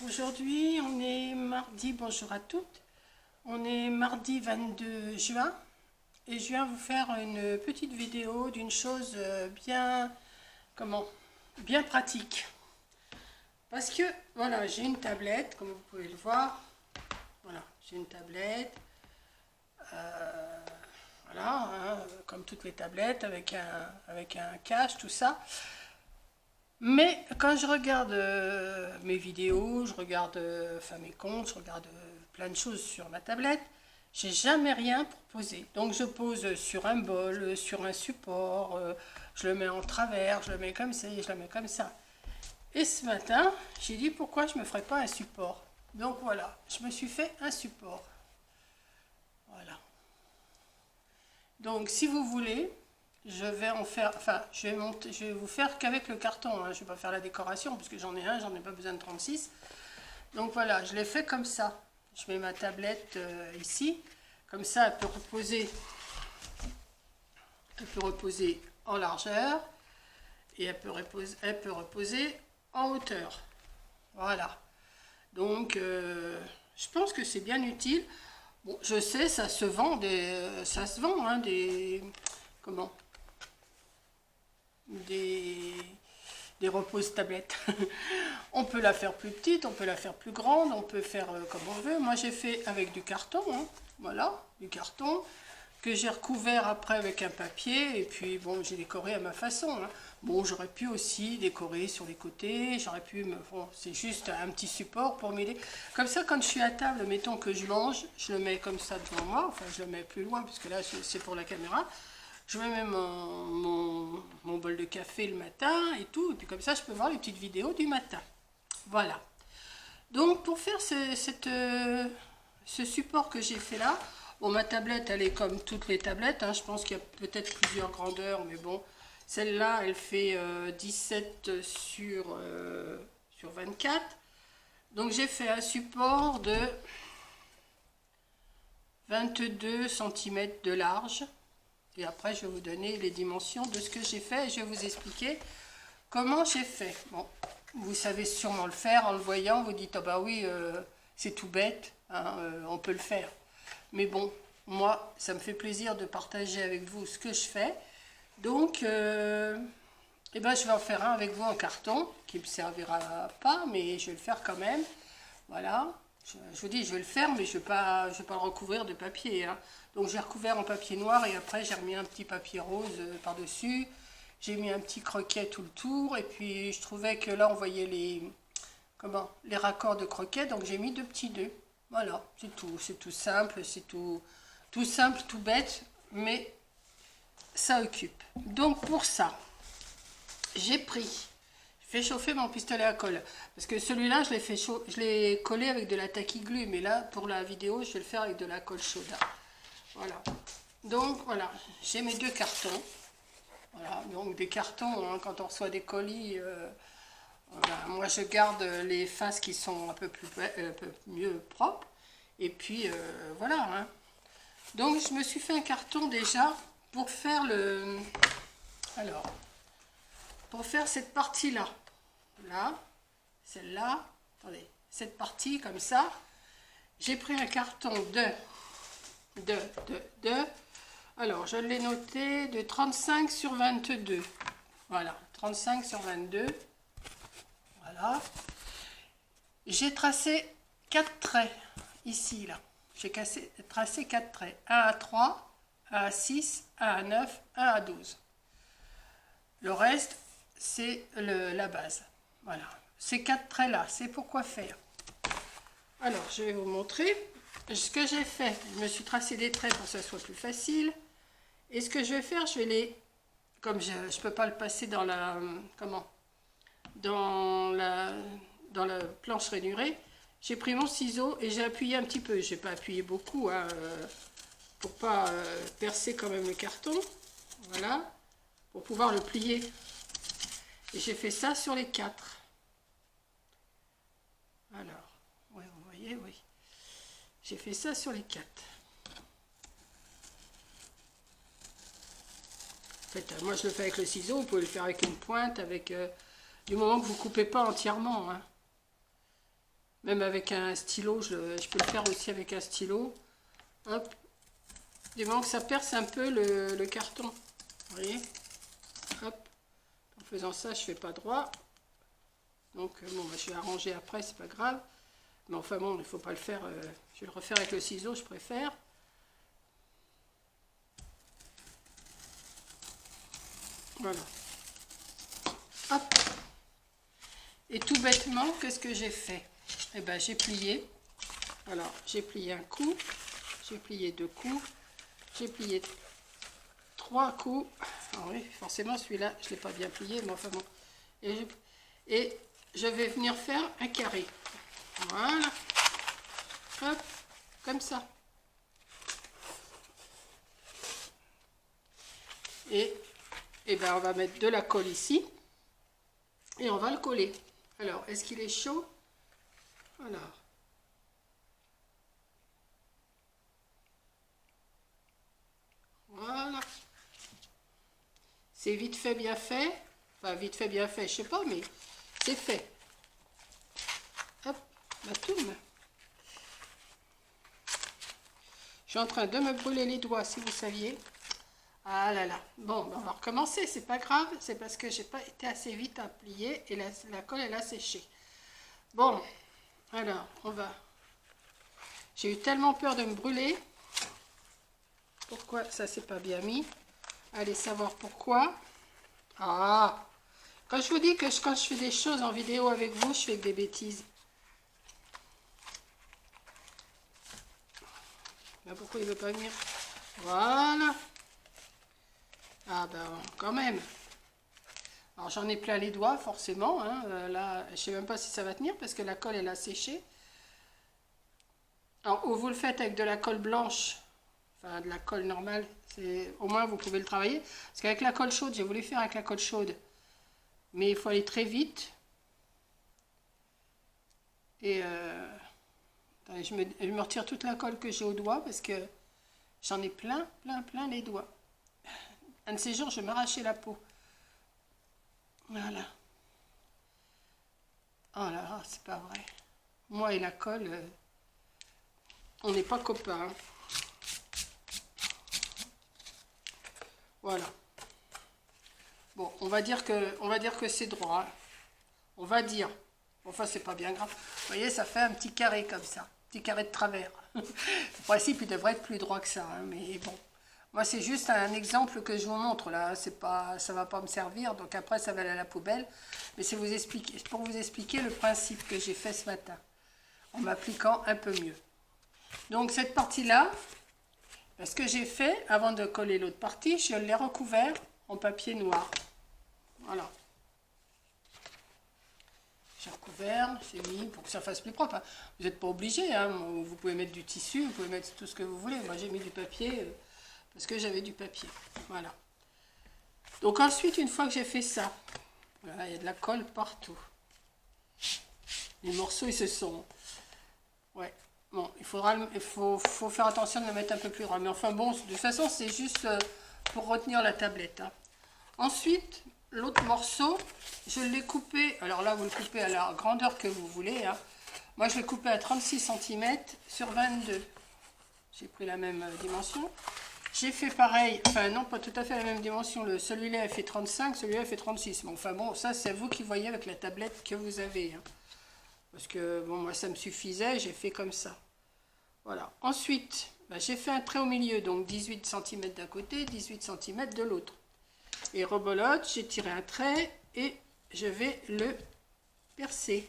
Aujourd'hui, on est mardi, bonjour à toutes. On est mardi 22 juin et je viens vous faire une petite vidéo d'une chose bien pratique. Parce que, voilà, j'ai une tablette, comme vous pouvez le voir. Voilà, j'ai une tablette. Voilà, hein, comme toutes les tablettes, avec un cache, tout ça. Mais quand je regarde mes vidéos, je regarde mes comptes, je regarde plein de choses sur ma tablette, j'ai jamais rien pour poser. Donc je pose sur un bol, sur un support, je le mets en travers, je le mets comme ça, je le mets comme ça. Et ce matin, j'ai dit pourquoi je ne me ferais pas un support. Donc voilà, je me suis fait un support. Voilà. Donc si vous voulez, je vais en faire, je vais vous faire qu'avec le carton, hein. Je ne vais pas faire la décoration parce que j'en ai un, j'en ai pas besoin de 36. Donc voilà, je l'ai fait comme ça. Je mets ma tablette ici, comme ça elle peut reposer en largeur et elle peut reposer en hauteur. Voilà. Donc je pense que c'est bien utile. Bon, je sais, ça se vend hein, des reposes tablettes. On peut la faire plus petite, on peut la faire plus grande, on peut faire comme on veut. Moi j'ai fait avec du carton, hein, voilà, du carton que j'ai recouvert après avec un papier et puis bon, j'ai décoré à ma façon, hein. Bon, j'aurais pu aussi décorer sur les côtés, bon, c'est juste un petit support pour m'aider. Comme ça, quand je suis à table, mettons que je mange, je le mets comme ça devant moi, enfin je le mets plus loin puisque là c'est pour la caméra. Je mets même mon bol de café le matin et tout. Et puis comme ça, je peux voir les petites vidéos du matin. Voilà. Donc pour faire ce support que j'ai fait là, bon, ma tablette, elle est comme toutes les tablettes, hein. Je pense qu'il y a peut-être plusieurs grandeurs, mais bon. Celle-là, elle fait 17 sur 24. Donc j'ai fait un support de 22 cm de large. Et après, je vais vous donner les dimensions de ce que j'ai fait et je vais vous expliquer comment j'ai fait. Bon, vous savez sûrement le faire en le voyant. Vous dites, ah bah oui, c'est tout bête, hein, on peut le faire. Mais bon, moi, ça me fait plaisir de partager avec vous ce que je fais. Donc, eh ben, je vais en faire un avec vous en carton, qui ne me servira pas, mais je vais le faire quand même. Voilà. Je vous dis, je vais le faire, mais je ne vais pas le recouvrir de papier, hein. Donc j'ai recouvert en papier noir et après j'ai remis un petit papier rose par-dessus. J'ai mis un petit croquet tout le tour et puis je trouvais que là on voyait les raccords de croquet, donc j'ai mis 2 petits nœuds. Voilà, c'est tout simple, tout simple, tout bête, mais ça occupe. Donc pour ça, j'ai fait chauffer mon pistolet à colle. Parce que celui-là, je l'ai collé avec de la tacky glue. Mais là, pour la vidéo, je vais le faire avec de la colle chaude. Voilà. Donc, voilà. J'ai mes 2 cartons. Voilà. Donc, des cartons, hein, quand on reçoit des colis, voilà. Moi, je garde les faces qui sont un peu mieux propres. Et puis, voilà, hein. Donc, je me suis fait un carton déjà pour faire pour faire cette partie-là, là, celle-là, attendez, cette partie comme ça, j'ai pris un carton alors je l'ai noté de 35 sur 22, voilà, 35 sur 22, voilà. J'ai tracé 4 traits, ici, là, j'ai tracé 4 traits, 1 à 3, 1 à 6, 1 à 9, 1 à 12. Le reste, c'est la base. Voilà. Ces 4 traits-là, c'est pour quoi faire. Alors, je vais vous montrer ce que j'ai fait. Je me suis tracé des traits pour que ça soit plus facile. Et ce que je vais faire, je vais comme je ne peux pas le passer dans dans la planche rainurée, j'ai pris mon ciseau et j'ai appuyé un petit peu. Je n'ai pas appuyé beaucoup, hein, pour ne pas percer quand même le carton. Voilà. Pour pouvoir le plier. Et j'ai fait ça sur les 4. Alors, ouais, vous voyez, oui. J'ai fait ça sur les 4. En fait, moi je le fais avec le ciseau, vous pouvez le faire avec une pointe, du moment que vous ne coupez pas entièrement, hein. Même avec un stylo, je peux le faire aussi avec un stylo. Hop. Du moment que ça perce un peu le carton. Vous voyez? Hop. En faisant ça, je ne fais pas droit. Donc, bon, bah, je vais arranger après, c'est pas grave. Mais enfin bon, il ne faut pas le faire. Je vais le refaire avec le ciseau, je préfère. Voilà. Hop. Et tout bêtement, qu'est-ce que j'ai fait? Eh ben, j'ai plié. Alors, j'ai plié un coup, j'ai plié 2 coups, j'ai plié 3 coups. Alors oui, forcément, celui-là, je ne l'ai pas bien plié, mais enfin bon. Et je vais venir faire un carré. Voilà. Hop, comme ça. Et ben, on va mettre de la colle ici. Et on va le coller. Alors, est-ce qu'il est chaud? Alors. Voilà. C'est vite fait, bien fait. Enfin, vite fait, bien fait, je sais pas, mais c'est fait. Hop, ma tourne. Je suis en train de me brûler les doigts, si vous saviez. Ah là là. Bon, ben on va recommencer, c'est pas grave. C'est parce que j'ai pas été assez vite à plier et la colle, elle a séché. Bon, alors, on va... J'ai eu tellement peur de me brûler. Pourquoi ça s'est pas bien mis? Allez savoir pourquoi. Ah! Quand je vous dis que quand je fais des choses en vidéo avec vous, je fais que des bêtises. Ben pourquoi il ne veut pas venir? Voilà. Ah ben quand même. Alors j'en ai plein les doigts forcément. Hein. Là, je ne sais même pas si ça va tenir parce que la colle elle a séché. Alors ou vous le faites avec de la colle blanche, enfin de la colle normale, au moins vous pouvez le travailler. Parce qu'avec la colle chaude, j'ai voulu faire avec la colle chaude. Mais il faut aller très vite. Et attendez, je me retire toute la colle que j'ai au doigt parce que j'en ai plein les doigts. Un de ces jours, je vais m'arracher la peau. Voilà. Oh là là, c'est pas vrai. Moi et la colle, on n'est pas copains. Hein. Voilà. Bon, on va dire que c'est droit. Hein. On va dire. Enfin, c'est pas bien grave. Vous voyez, ça fait un petit carré comme ça. Petit carré de travers. En principe, il devrait être plus droit que ça. Hein, mais bon. Moi, c'est juste un exemple que je vous montre. Là, c'est pas, ça va pas me servir. Donc après, ça va aller à la poubelle. Mais c'est pour vous expliquer le principe que j'ai fait ce matin. En m'appliquant un peu mieux. Donc, cette partie-là, ce que j'ai fait, avant de coller l'autre partie, je l'ai recouvert en papier noir. Voilà. J'ai recouvert, j'ai mis pour que ça fasse plus propre. Hein. Vous n'êtes pas obligé, hein. Vous pouvez mettre du tissu, vous pouvez mettre tout ce que vous voulez. Moi j'ai mis du papier parce que j'avais du papier. Voilà. Donc ensuite, une fois que j'ai fait ça, voilà, il y a de la colle partout. Les morceaux, ils se sont... Ouais. Bon, il faut faire attention de le mettre un peu plus grand. Mais enfin bon, de toute façon, c'est juste pour retenir la tablette. Hein. Ensuite... L'autre morceau, je l'ai coupé, alors là vous le coupez à la grandeur que vous voulez. Hein. Moi je l'ai coupé à 36 cm sur 22. J'ai pris la même dimension. J'ai fait pareil, enfin non pas tout à fait la même dimension. Celui-là il fait 35, celui-là il fait 36. Mais enfin bon, ça c'est vous qui voyez avec la tablette que vous avez. Hein. Parce que bon, moi ça me suffisait, j'ai fait comme ça. Voilà. Ensuite, j'ai fait un trait au milieu, donc 18 cm d'un côté, 18 cm de l'autre. Et rebolote, j'ai tiré un trait et je vais le percer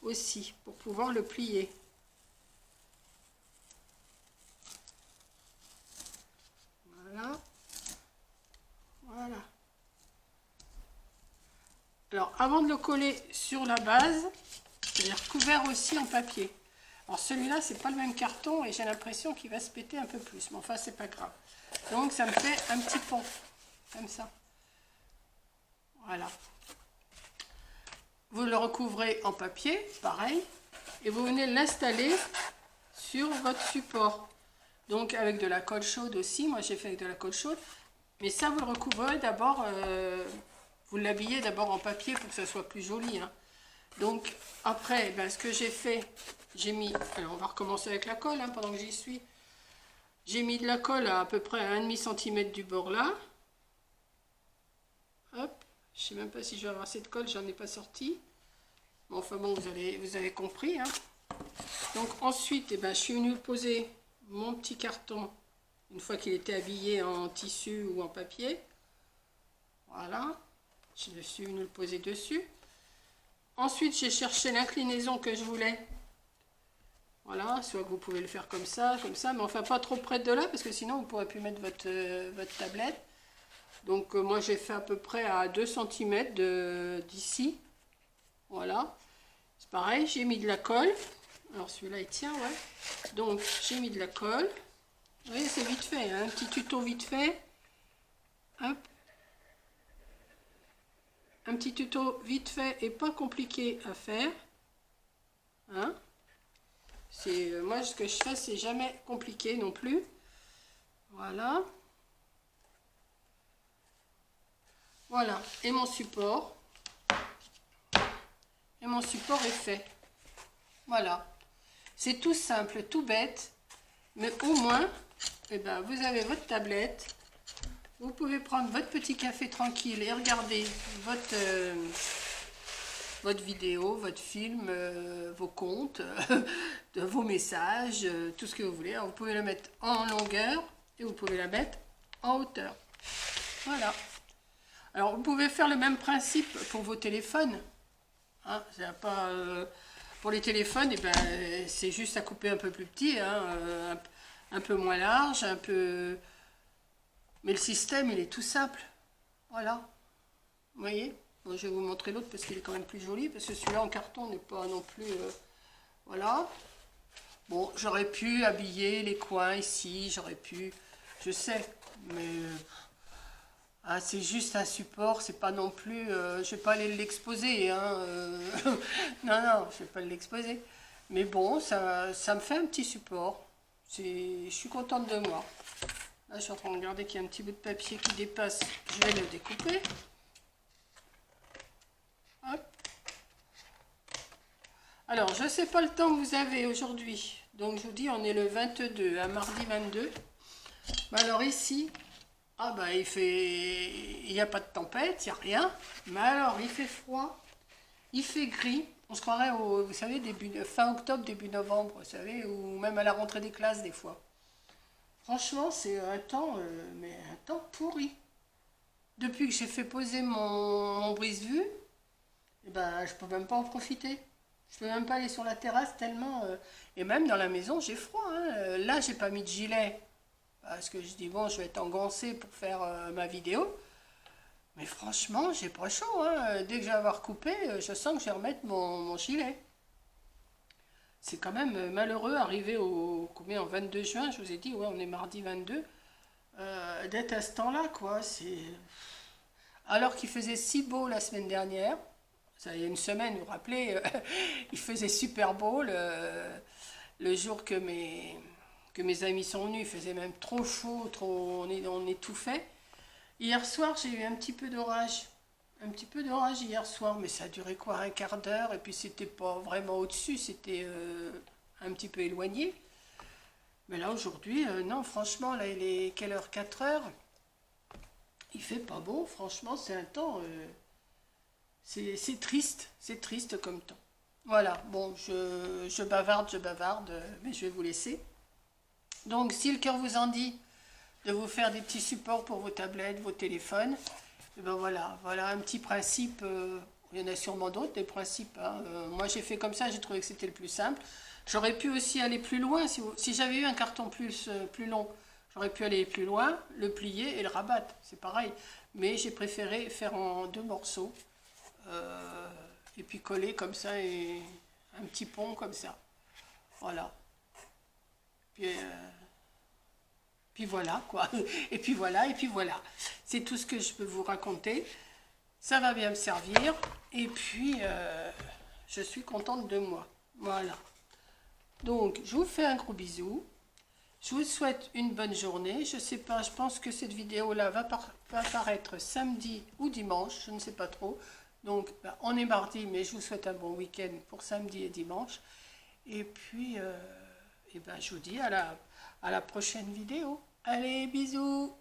aussi pour pouvoir le plier. Voilà. Voilà. Alors, avant de le coller sur la base, je l'ai recouvert aussi en papier. Alors, celui-là, c'est pas le même carton et j'ai l'impression qu'il va se péter un peu plus. Mais enfin, c'est pas grave. Donc, ça me fait un petit pont. Comme ça. Voilà. Vous le recouvrez en papier, pareil, et vous venez l'installer sur votre support. Donc avec de la colle chaude aussi, moi j'ai fait avec de la colle chaude, mais ça vous le recouvrez d'abord, vous l'habillez d'abord en papier pour que ça soit plus joli. Hein. Donc après, ben, ce que j'ai fait, j'ai mis, alors on va recommencer avec la colle hein, pendant que j'y suis. J'ai mis de la colle à peu près à 1,5 cm du bord là. Hop, je sais même pas si je vais avoir assez de colle, j'en ai pas sorti. Bon, enfin bon, vous avez compris. Hein. Donc ensuite, eh ben, je suis venue poser mon petit carton, une fois qu'il était habillé en tissu ou en papier. Voilà, je suis venue le poser dessus. Ensuite, j'ai cherché l'inclinaison que je voulais. Voilà, soit que vous pouvez le faire comme ça, mais enfin pas trop près de là, parce que sinon vous ne pourrez plus mettre votre tablette. Donc moi j'ai fait à peu près à 2 cm d'ici. Voilà. C'est pareil, j'ai mis de la colle. Alors celui-là il tient, ouais. Donc j'ai mis de la colle. Vous voyez, c'est vite fait, hein, un petit tuto vite fait. Hop. Un petit tuto vite fait et pas compliqué à faire. Hein. Moi, ce que je fais, c'est jamais compliqué non plus. Voilà. Voilà. Et mon support. Et mon support est fait. Voilà. C'est tout simple, tout bête. Mais au moins, eh ben, vous avez votre tablette. Vous pouvez prendre votre petit café tranquille et regarder votre vidéo, votre film, vos comptes, vos messages, tout ce que vous voulez. Alors, vous pouvez la mettre en longueur et vous pouvez la mettre en hauteur. Voilà. Alors, vous pouvez faire le même principe pour vos téléphones. Hein, pas, pour les téléphones, eh ben, c'est juste à couper un peu plus petit, hein, un peu moins large, un peu... Mais le système, il est tout simple. Voilà. Vous voyez? Bon, je vais vous montrer l'autre parce qu'il est quand même plus joli, parce que celui-là en carton n'est pas non plus... voilà. Bon, j'aurais pu habiller les coins ici, j'aurais pu... Je sais, mais... ah, c'est juste un support, c'est pas non plus... je vais pas aller l'exposer, hein. Non, non, je vais pas l'exposer. Mais bon, ça me fait un petit support. Je suis contente de moi. Là, je suis en train de regarder qu'il y a un petit bout de papier qui dépasse. Je vais le découper. Hop. Alors, je ne sais pas le temps que vous avez aujourd'hui. Donc, je vous dis, on est le 22, un mardi 22. Bah, alors ici, ah bah, il n'y a pas de tempête, il n'y a rien. Mais alors, il fait froid, il fait gris. On se croirait, vous savez, fin octobre, début novembre, vous savez, ou même à la rentrée des classes des fois. Franchement, c'est un temps, mais un temps pourri. Depuis que j'ai fait poser mon brise-vue, eh ben, je peux même pas en profiter. Je peux même pas aller sur la terrasse tellement... et même dans la maison, j'ai froid. Hein. Là, j'ai pas mis de gilet. Parce que je dis, bon, je vais être engoncée pour faire ma vidéo. Mais franchement, j'ai pas chaud. Hein. Dès que je vais avoir coupé, je sens que je vais remettre mon gilet. C'est quand même malheureux, arrivé combien, en 22 juin, je vous ai dit, ouais, on est mardi 22, d'être à ce temps-là, quoi. Alors qu'il faisait si beau la semaine dernière, ça y a une semaine, vous vous rappelez, il faisait super beau, le jour que mes amis sont venus, il faisait même trop chaud, on étouffait. Hier soir, j'ai eu un petit peu d'orage. Un petit peu d'orage hier soir, mais ça a duré quoi, un quart d'heure, et puis c'était pas vraiment au-dessus, c'était un petit peu éloigné. Mais là aujourd'hui, non, franchement, là il est quelle heure, 4 heures? Il fait pas beau, franchement, c'est un temps, c'est triste comme temps. Voilà, bon, je bavarde, mais je vais vous laisser. Donc, si le cœur vous en dit de vous faire des petits supports pour vos tablettes, vos téléphones, et ben voilà un petit principe. Il y en a sûrement d'autres, des principes. Hein. Moi, j'ai fait comme ça, j'ai trouvé que c'était le plus simple. J'aurais pu aussi aller plus loin. Si j'avais eu un carton plus long, j'aurais pu aller plus loin, le plier et le rabattre. C'est pareil. Mais j'ai préféré faire en 2 morceaux. Et puis coller comme ça, et un petit pont comme ça. Voilà. Puis voilà, quoi. Et puis voilà. C'est tout ce que je peux vous raconter. Ça va bien me servir. Et puis, je suis contente de moi. Voilà. Donc, je vous fais un gros bisou. Je vous souhaite une bonne journée. Je sais pas, je pense que cette vidéo-là va paraître samedi ou dimanche. Je ne sais pas trop. Donc, on est mardi, mais je vous souhaite un bon week-end pour samedi et dimanche. Et puis, je vous dis à la prochaine vidéo. Allez, bisous!